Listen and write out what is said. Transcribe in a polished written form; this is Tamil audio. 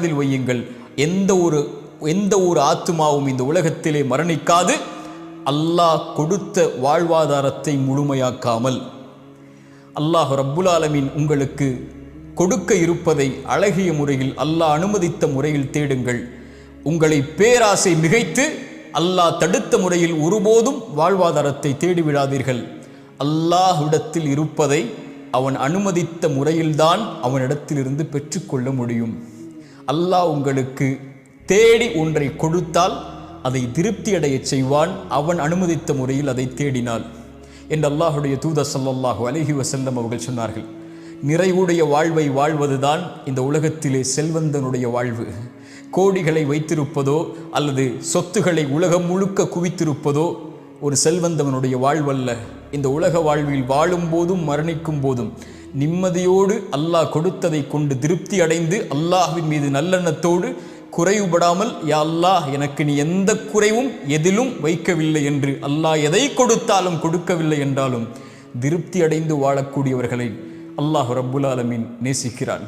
மனதில் வையுங்கள், எந்த ஒரு ஆத்துமாவும் இந்த உலகத்திலே மரணிக்காது அல்லாஹ் கொடுத்த வாழ்வாதாரத்தை முழுமையாக்காமல். அல்லாஹ் ரப்புல் ஆலமீன் உங்களுக்கு கொடுக்க இருப்பதை அழகிய முறையில் அல்லாஹ் அனுமதித்த முறையில் தேடுங்கள். உங்களை பேராசை மிகைத்து அல்லாஹ் தடுத்த முறையில் ஒருபோதும் வாழ்வாதாரத்தை தேடிவிடாதீர்கள். அல்லாஹ்விடத்தில் இருப்பதை அவன் அனுமதித்த முறையில்தான் அவனிடத்திலிருந்து பெற்றுக்கொள்ள முடியும். அல்லாஹ் உங்களுக்கு தேடி ஒன்றை கொடுத்தால் அதை திருப்தி அடைய செய்வான், அவன் அனுமதித்த முறையில் அதை தேடினாள் என்று அல்லாஹுடைய தூதர் ஸல்லல்லாஹு அலைஹி வஸல்லம் அவர்கள் சொன்னார்கள். நிறைவுடைய வாழ்வை வாழ்வதுதான் இந்த உலகத்திலே செல்வந்தனுடைய வாழ்வு. கோடிகளை வைத்திருப்பதோ அல்லது சொத்துக்களை உலகம் முழுக்க குவித்திருப்பதோ ஒரு செல்வந்தவனுடைய வாழ்வல்ல. இந்த உலக வாழ்வில் வாழும் போதும் மரணிக்கும் போதும் நிம்மதியோடு அல்லாஹ் கொடுத்ததை கொண்டு திருப்தி அடைந்து அல்லாஹ்வின் மீது நல்லெண்ணத்தோடு குறைவுபடாமல், யா அல்லாஹ் எனக்கு நீ எந்த குறைவும் எதிலும் வைக்கவில்லை என்று, அல்லாஹ் எதை கொடுத்தாலும் கொடுக்கவில்லை என்றாலும் திருப்தி அடைந்து வாழக்கூடியவர்களை அல்லாஹ் ரப்புல் ஆலமீன் நேசிக்கிறான்.